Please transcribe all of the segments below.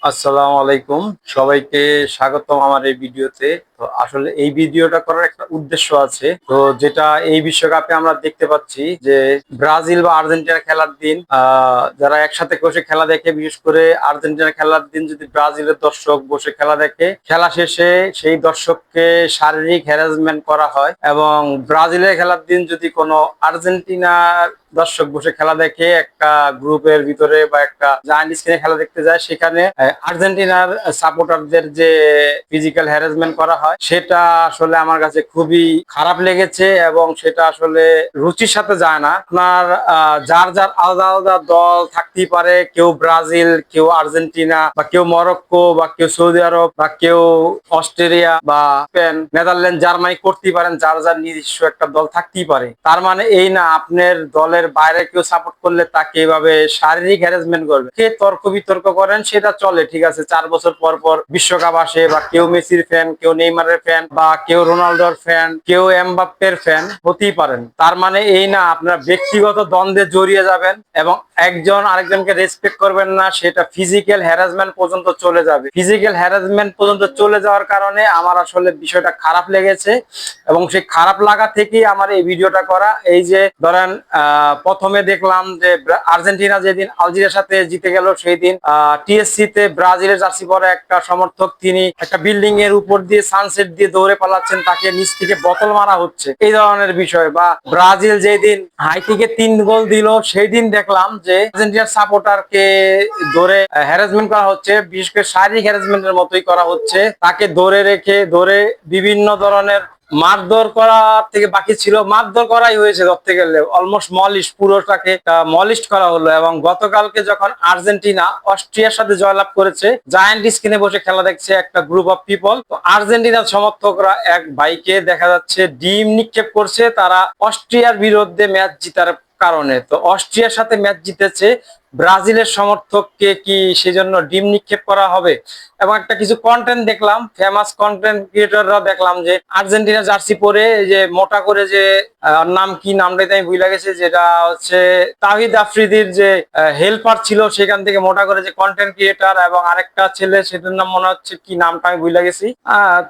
আসসালামু আলাইকুম, সবাইকে স্বাগতম আমার এই ভিডিওতে। তো আসলে এই ভিডিওটা করার একটা উদ্দেশ্য আছে, তো যেটা এই বিশ্বকাপে আমরা দেখতে পাচ্ছি যে ব্রাজিল বা আর্জেন্টিনা খেলার দিন যারা একসাথে বসে খেলা দেখে, বিশেষ করে আর্জেন্টিনা খেলার দিন যদি ব্রাজিলের দর্শক বসে খেলা দেখে, খেলা শেষে সেই দর্শককে শারীরিক হ্যারাসমেন্ট করা হয়। এবং ব্রাজিলের খেলার দিন যদি কোনো আর্জেন্টিনার দর্শক বসে খেলা দেখে, একটা গ্রুপের ভিতরে বা একটা জায়ান্ট স্ক্রিনে খেলা দেখতে যায়, সেখানে আর্জেন্টিনার সাপোর্টারদের যে ফিজিক্যাল হ্যারাসমেন্ট করা হয়, সেটা আসলে আমার কাছে খুবই খারাপ লেগেছে এবং সেটা আসলে রুচির সাথে যায় না। আপনার যার যার আলাদা আলাদা দল থাকতেই পারে, কেউ ব্রাজিল, কেউ আর্জেন্টিনা, বা কেউ মরক্কো, বা কেউ সৌদি আরব, বা কেউ অস্ট্রেলিয়া বা স্পেন, নেদারল্যান্ড, জার্মানি করতেই পারেন। যার যার নিজস্ব একটা দল থাকতেই পারে। তার মানে এই না আপনার দলের বাইরে কেউ সাপোর্ট করলে তাকে এভাবে শারীরিক হ্যারাসমেন্ট করবে। কে তর্ক বিতর্ক করেন সেটা চলে, ঠিক আছে, 4 বছর পর পর বিশ্বকাপ আসে, বা কেউ মেসির ফ্যান, কেউ নেইমারের ফ্যান, বা কেউ রোনাল্ডোর ফ্যান, কেউ এমবাপ্পের ফ্যান হতেই পারেন। তার মানে এই না আপনারা ব্যক্তিগত দ্বন্দ্বে জড়িয়ে যাবেন এবং একজন আরেকজনকে রেসপেক্ট করবেন না, সেটা ফিজিক্যাল হ্যারাসমেন্ট পর্যন্ত চলে যাবে। ফিজিক্যাল হ্যারাসমেন্ট পর্যন্ত চলে যাওয়ার কারণে আমার আসলে বিষয়টা খারাপ লেগেছে এবং সেই খারাপ লাগা থেকেই আমার এই ভিডিওটা করা। এই যে ধরেন প্রথমে দেখলাম যে আর্জেন্টিনা যেদিন আলজেরিয়ার সাথে জিতে গেল, সেই দিন টিএসসি তে ব্রাজিলের জার্সি পরে একটা সমর্থক তিনি একটা বিল্ডিং এর উপর দিয়ে সানসেট দিয়ে দৌড়ে পালাচ্ছেন, তাকে নিচ থেকে বোতল মারা হচ্ছে, এই ধরনের বিষয়। বা ব্রাজিল যেদিন হাইতিকে 3 গোল দিল, সেই দিন দেখলাম যে আর্জেন্টিনার সাপোর্টারকে ধরে হ্যারাসমেন্ট করা হচ্ছে, বিশেষ করে শারীরিক হ্যারাসমেন্টের মতোই করা হচ্ছে। তাকে ধরে রেখে বিভিন্ন ধরনের মারধর করা থেকে বাকি ছিল, মারধর করাই হয়েছে ধরতে গেলে, অলমোস্ট মলিস্ট, পুরোটাকে মলিস্ট করা হলো। এবং গতকালকে যখন আর্জেন্টিনা অস্ট্রিয়ার সাথে জয়লাভ করেছে, জায়ান্ট স্ক্রিনে বসে খেলা দেখছে একটা গ্রুপ অফ পিপল, তো আর্জেন্টিনার সমর্থকরা এক ভাইকে দেখা যাচ্ছে ডিম নিক্ষেপ করছে, তারা অস্ট্রিয়ার বিরুদ্ধে ম্যাচ জিতার কারণে। তো অস্ট্রিয়ার সাথে ম্যাচ জিতেছে, ব্রাজিলের সমর্থককে কি সেজন্য ডিম নিক্ষেপ করা হবে? এবং একটা কিছু কন্টেন্ট দেখলাম, ফেমাস কন্টেন্ট ক্রিয়েটররা দেখলাম যে আর্জেন্টিনা জার্সি পরে যে মোটা করে যে নাম কি, নামটাই আমি ভুলে গেছি, যেটা হচ্ছে তাহিদ আফ্রিদির যে হেল্পার ছিল, সেখান থেকে মোটা করে যে কন্টেন্ট ক্রিয়েটর, এবং আরেকটা ছেলে, সেটার নাম মনে হচ্ছে কি, নামটা আমি ভুলে গেছি,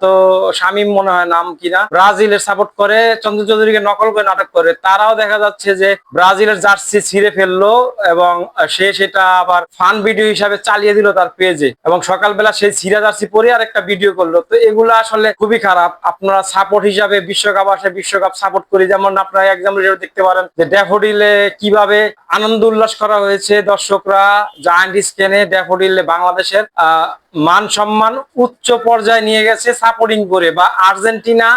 তো শামীম মনে হয় নাম, কিনা ব্রাজিলের সাপোর্ট করে চন্দ্র চৌধুরীকে নকল করে নাটক করে, তারাও দেখা যাচ্ছে যে ব্রাজিলের জার্সি ছিঁড়ে ফেললো এবং সে সেটা আবার ফান ভিডিও হিসাবে চালিয়ে দিল তার পেজে, এবং সকালবেলা সেই ছিঁড়া জার্সি পরে আর একটা ভিডিও করলো। তো এগুলো আসলে খুবই খারাপ। আপনারা সাপোর্ট হিসাবে বিশ্বকাপ আসে, বিশ্বকাপ সাপোর্ট করি, যেমন আপনারা এক্সাম্পল হিসেবে দেখতে পারেন যে ড্যাফোডিলে কিভাবে আনন্দ উল্লাস করা হয়েছে, দর্শকরা জায়ান্ট স্ক্রিনে ড্যাফোডিলে বাংলাদেশের মান সম্মান উচ্চ পর্যায়ে নিয়ে গেছে সাপোর্টিং করে। বা আর্জেন্টিনা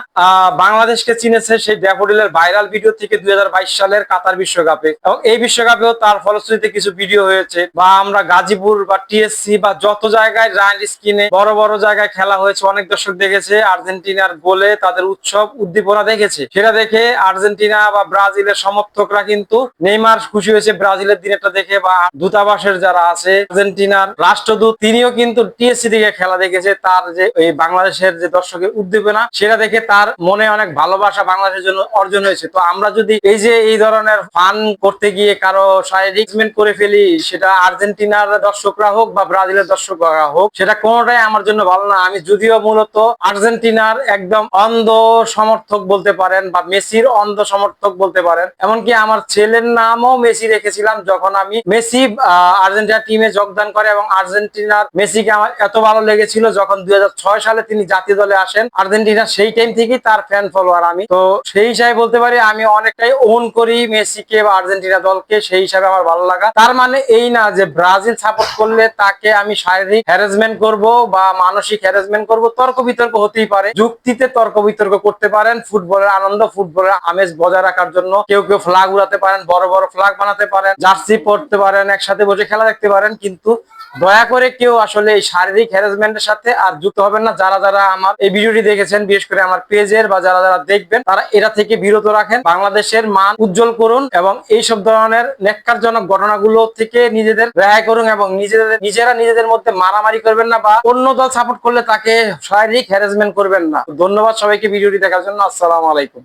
বাংলাদেশকে চিনেছে সেই ড্যাফোডিলের ভাইরাল ভিডিও থেকে 2022 সালের কাতার বিশ্বকাপে, এবং এই বিশ্বকাপেও তার ফলশ্রুতিতে কিছু ভিডিও হয়েছে। বা আমরা গাজীপুর বা টিএসসি বা যত জায়গায় জায়ান্ট স্ক্রিনে বড় বড় জায়গায় খেলা হয়েছে, অনেক দর্শক দেখেছে, আর্জেন্টিনার গোলে তাদের উৎসব উদ্দীপনা দেখেছে। সেটা দেখে আর্জেন্টিনা বা ব্রাজিলের সমর্থকরা কিন্তু নেইমার খুশি হয়েছে ব্রাজিলের দিনেরটা দেখে, বা দূতাবাসের যারা আছে আর্জেন্টিনার রাষ্ট্রদূত, তিনিও কিন্তু টিএসসি থেকে খেলা দেখেছে। তার যে এই বাংলাদেশের যে দর্শকের উদ্দীপনা, সেটা দেখে তার মনে অনেক ভালোবাসা বাংলাদেশের জন্য অর্জন হয়েছে। তো আমরা যদি এই যে এই ধরনের ফান করতে গিয়ে কারো শারীরিক করে ফেলি, সেটা আর্জেন্টিনার দর্শকরা হোক বা ব্রাজিলের দর্শকরা হোক, সেটা কোনোটাই আমার জন্য ভালো না। আমি যদিও মূলত আর্জেন্টিনার একদম অন্ধ সমর্থক বলতে পারেন, বা মেসির অন্ধ সমর্থক বলতে পারেন। এমনকি আমার ছেলের নামও মেসি রেখেছিলাম যখন আমি মেসি আর্জেন্টিনা টিমে যোগদান করে, এবং আর্জেন্টিনার মেসিকে আমার এত ভালো লেগেছিল যখন 2006 সালে তিনি জাতীয় দলে আসেন আর্জেন্টিনা, সেই টাইম থেকেই তার ফ্যান ফলোয়ার আমি। তো সেই হিসাবে বলতে পারি আমি অনেকটাই ওন করি মেসিকে বা আর্জেন্টিনা দলকে, সেই হিসাবে আমার ভালো লাগা। তার মানে এই না যে ব্রাজিল সাপোর্ট করলে তাকে আমি শারীরিক হ্যারাসমেন্ট করব বা মানসিক হ্যারাসমেন্ট করব। তর্ক বিতর্ক হতেই পারে, যুক্তিতে তর্ক বিতর্ক করতে পারেন, ফুটবলের আনন্দ, ফুটবলের আমেজ বজায় রাখার জন্য কেউ কেউ ফ্ল্যাগ উড়াতে পারেন, বড় বড় ফ্ল্যাগ বানাতে পারেন, জার্সি পরতে পারেন, একসাথে বসে খেলা দেখতে পারেন, কিন্তু দয়া করে কেউ আসলে এই শারীরিক হ্যারাসমেন্টের সাথে আর যুক্ত হবেন না। যারা যারা আমার এই ভিডিওটি দেখেছেন, বিশেষ করে আমার পেজের, বা যারা যারা দেখবেন, তারা এরা থেকে বিরত রাখেন। বাংলাদেশের মান উজ্জ্বল করুন এবং এইসব ধরনের ন্যাক্কারজনক ঘটনাগুলো থেকে নিজেদের রেহাই করুন, এবং নিজেরা নিজেদের মধ্যে মারামারি করবেন না, বা অন্য দল সাপোর্ট করলে তাকে শারীরিক হ্যারাসমেন্ট করবেন না। ধন্যবাদ সবাইকে ভিডিওটি দেখার জন্য। আসসালামু আলাইকুম।